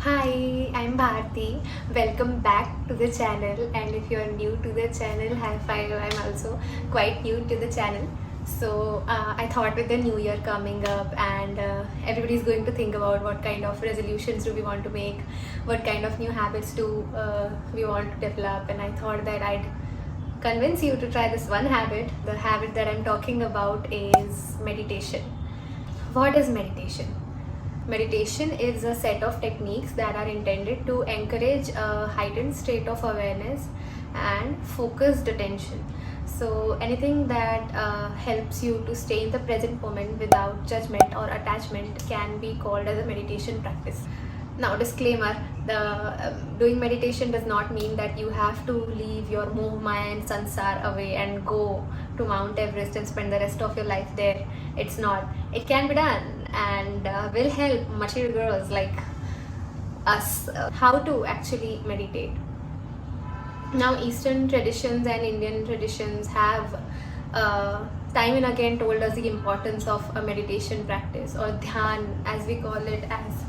Hi, I'm Bharti. Welcome back to the channel. And if you're new to the channel, high five. I'm also quite new to the channel. I thought with the new year coming up, and everybody's going to think about what kind of resolutions do we want to make, what kind of new habits do we want to develop. And I thought that I'd convince you to try this one habit. The habit that I'm talking about is meditation. What is meditation? Meditation is a set of techniques that are intended to encourage a heightened state of awareness and focused attention. So, anything that helps you to stay in the present moment without judgment or attachment can be called as a meditation practice. Now, disclaimer, the doing meditation does not mean that you have to leave your moh maya and sansar away and go to Mount Everest and spend the rest of your life there. It's not. It can be done and will help mature girls like us how to actually meditate. Now, Eastern traditions and Indian traditions have time and again told us the importance of a meditation practice, or dhyan as we call it as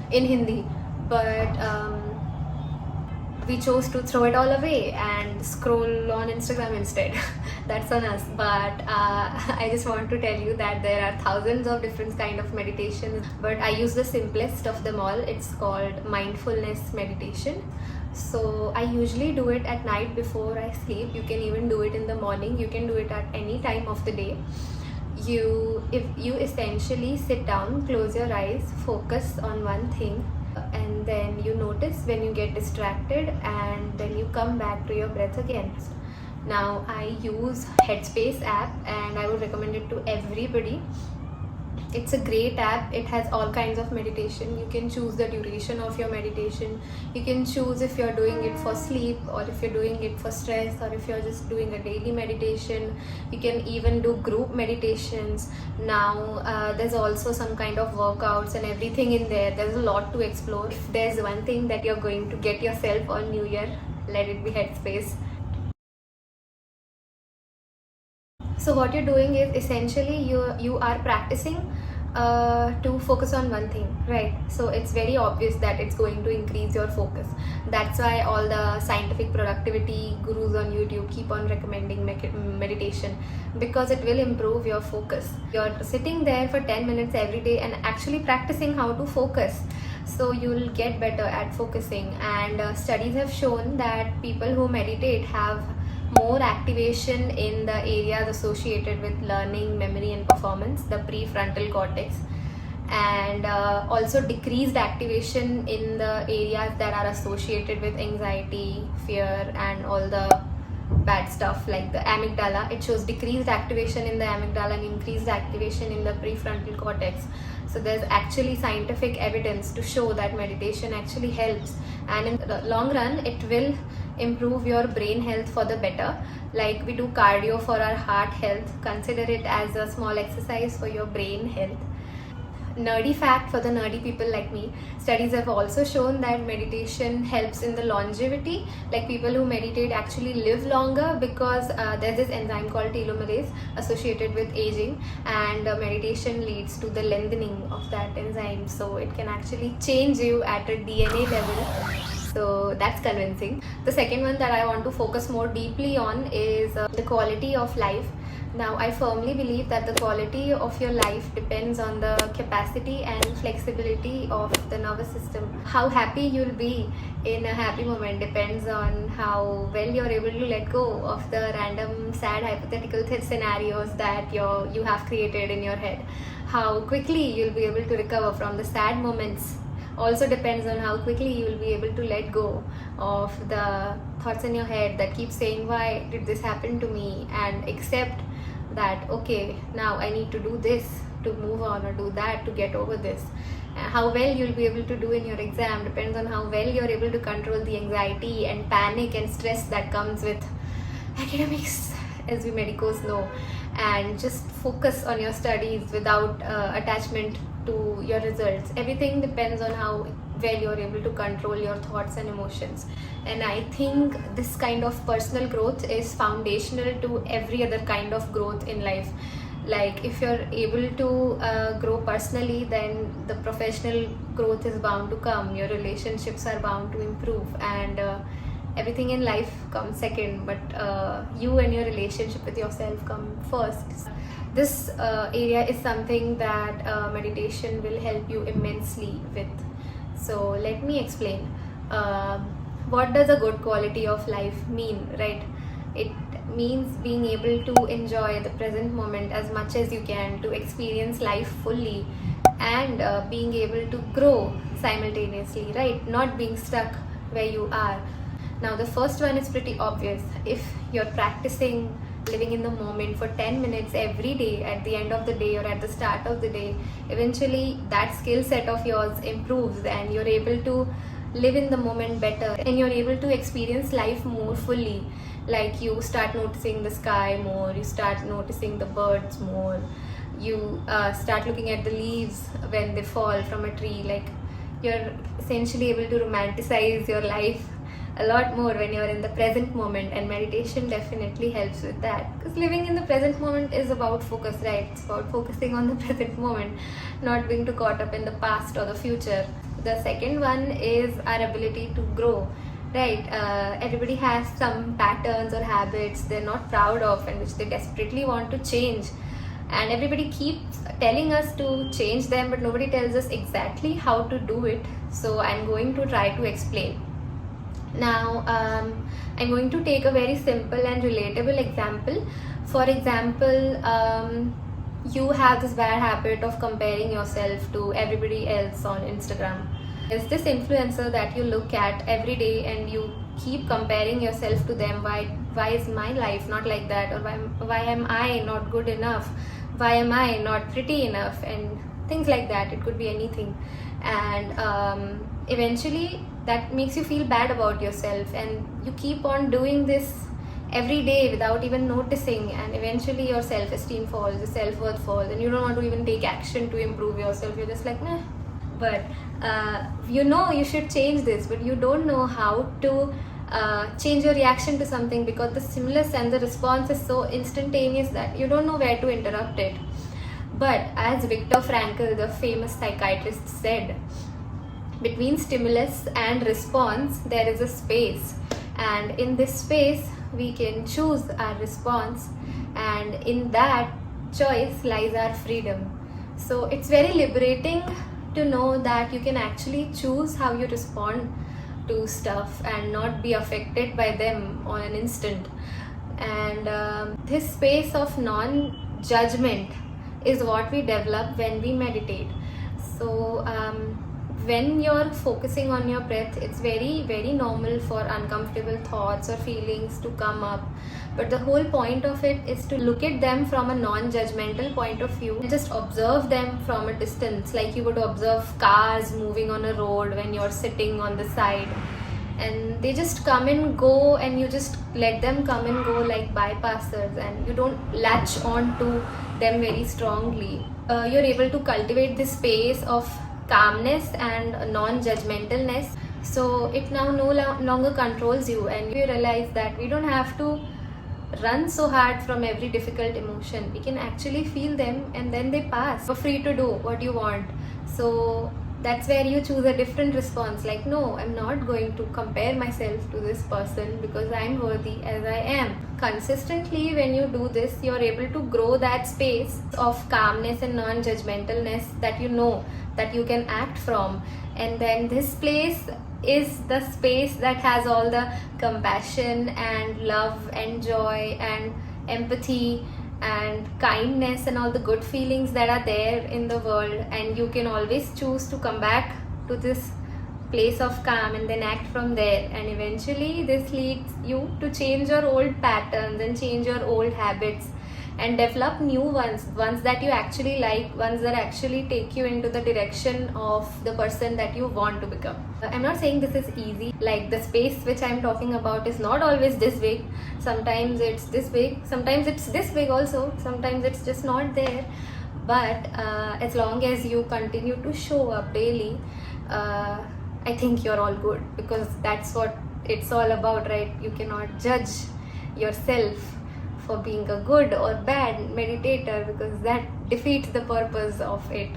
in Hindi, but we chose to throw it all away and scroll on Instagram instead. That's on us. But I just want to tell you that there are thousands of different kind of meditations, but I use the simplest of them all. It's called mindfulness meditation. So I usually do it at night before I sleep. You can even do it in the morning. You can do it at any time of the day. If you essentially sit down, close your eyes, focus on one thing, and then you notice when you get distracted, and then you come back to your breath again. Now, I use Headspace app and I would recommend it to everybody. It's a great app. It has all kinds of meditation. You can choose the duration of your meditation. You can choose if you're doing it for sleep, or if you're doing it for stress, or if you're just doing a daily meditation. You can even do group meditations. Now, there's also some kind of workouts and everything in there. There's a lot to explore. If there's one thing that you're going to get yourself on New Year, let it be Headspace. So what you're doing is essentially you are practicing to focus on one thing, right? So it's very obvious that it's going to increase your focus. That's why all the scientific productivity gurus on YouTube keep on recommending meditation, because it will improve your focus. You're sitting there for 10 minutes every day and actually practicing how to focus, so you'll get better at focusing. And studies have shown that people who meditate have more activation in the areas associated with learning, memory and performance, the prefrontal cortex, and also decreased activation in the areas that are associated with anxiety, fear and all the bad stuff like the amygdala. It shows decreased activation in the amygdala and increased activation in the prefrontal cortex. So there's actually scientific evidence to show that meditation actually helps, and in the long run it will improve your brain health for the better. Like we do cardio for our heart health, consider it as a small exercise for your brain health. Nerdy fact for the nerdy people like me, studies have also shown that meditation helps in the longevity. Like people who meditate actually live longer, because there's this enzyme called telomerase associated with aging, and meditation leads to the lengthening of that enzyme, so it can actually change you at a DNA level. So that's convincing. The second one that I want to focus more deeply on is the quality of life. Now, I firmly believe that the quality of your life depends on the capacity and flexibility of the nervous system. How happy you'll be in a happy moment depends on how well you're able to let go of the random sad hypothetical scenarios that you have created in your head. How quickly you'll be able to recover from the sad moments also depends on how quickly you will be able to let go of the thoughts in your head that keep saying, why did this happen to me, and accept that, okay, now I need to do this to move on, or do that to get over this. How well you'll be able to do in your exam depends on how well you're able to control the anxiety and panic and stress that comes with academics, as we medicos know, and just focus on your studies without attachment to your results. Everything depends on how well you're able to control your thoughts and emotions. And I think this kind of personal growth is foundational to every other kind of growth in life. Like if you're able to grow personally, then the professional growth is bound to come, your relationships are bound to improve, and everything in life comes second, but you and your relationship with yourself come first. This area is something that meditation will help you immensely with. So let me explain. What does a good quality of life mean, right? It means being able to enjoy the present moment as much as you can, to experience life fully, and being able to grow simultaneously, right? Not being stuck where you are. Now, the first one is pretty obvious. If you're practicing living in the moment for 10 minutes every day, at the end of the day or at the start of the day, eventually that skill set of yours improves and you're able to live in the moment better, and you're able to experience life more fully. Like you start noticing the sky more, you start noticing the birds more, you start looking at the leaves when they fall from a tree. Like you're essentially able to romanticize your life a lot more when you're in the present moment, and meditation definitely helps with that, because living in the present moment is about focus, right? It's about focusing on the present moment, not being too caught up in the past or the future. The second one is our ability to grow, right? Everybody has some patterns or habits they're not proud of and which they desperately want to change, and everybody keeps telling us to change them, but nobody tells us exactly how to do it. So I'm going to try to explain. Now, I'm going to take a very simple and relatable example. For example, you have this bad habit of comparing yourself to everybody else on Instagram. There's this influencer that you look at every day and you keep comparing yourself to them. Why is my life not like that? Or why am I not good enough? Why am I not pretty enough? And things like that. It could be anything. And eventually that makes you feel bad about yourself, and you keep on doing this every day without even noticing, and eventually your self-esteem falls, your self-worth falls, and you don't want to even take action to improve yourself. You're just like, meh. But you know you should change this, but you don't know how to change your reaction to something, because the stimulus and the response is so instantaneous that you don't know where to interrupt it. But as Viktor Frankl, the famous psychiatrist, said, between stimulus and response there is a space, and in this space we can choose our response, and in that choice lies our freedom. So it's very liberating to know that you can actually choose how you respond to stuff and not be affected by them on an instant. And this space of non-judgment is what we develop when we meditate. So when you're focusing on your breath, it's very, very normal for uncomfortable thoughts or feelings to come up. But the whole point of it is to look at them from a non-judgmental point of view and just observe them from a distance, like you would observe cars moving on a road when you're sitting on the side. And they just come and go, and you just let them come and go like bypassers, and you don't latch on to them very strongly. You're able to cultivate this space of calmness and non-judgmentalness, so it now no longer controls you, and you realize that we don't have to run so hard from every difficult emotion. We can actually feel them and then they pass. You're free to do what you want. So that's where you choose a different response, like, no, I'm not going to compare myself to this person because I'm worthy as I am. Consistently, when you do this, you're able to grow that space of calmness and non-judgmentalness that you know that you can act from. And then this place is the space that has all the compassion and love and joy and empathy and kindness and all the good feelings that are there in the world, and you can always choose to come back to this place of calm and then act from there. And eventually this leads you to change your old patterns and change your old habits and develop new ones that you actually like, ones that actually take you into the direction of the person that you want to become. I'm not saying this is easy. Like, the space which I'm talking about is not always this big. Sometimes it's this big, sometimes it's this big also, sometimes it's just not there. But as long as you continue to show up daily, I think you're all good, because that's what it's all about, right? You cannot judge yourself for being a good or bad meditator, because that defeats the purpose of it.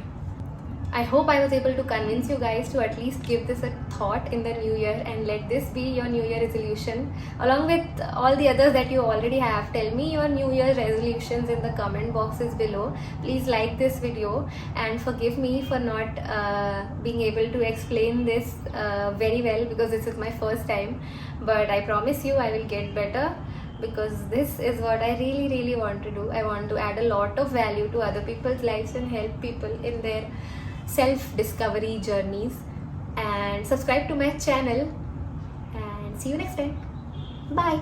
I hope I was able to convince you guys to at least give this a thought in the new year, and let this be your new year resolution along with all the others that you already have. Tell me your new year resolutions in the comment boxes below. Please like this video and forgive me for not being able to explain this very well, because this is my first time, but I promise you I will get better, because this is what I really want to do. I want to add a lot of value to other people's lives and help people in their self-discovery journeys. And subscribe to my channel, and see you next time. Bye.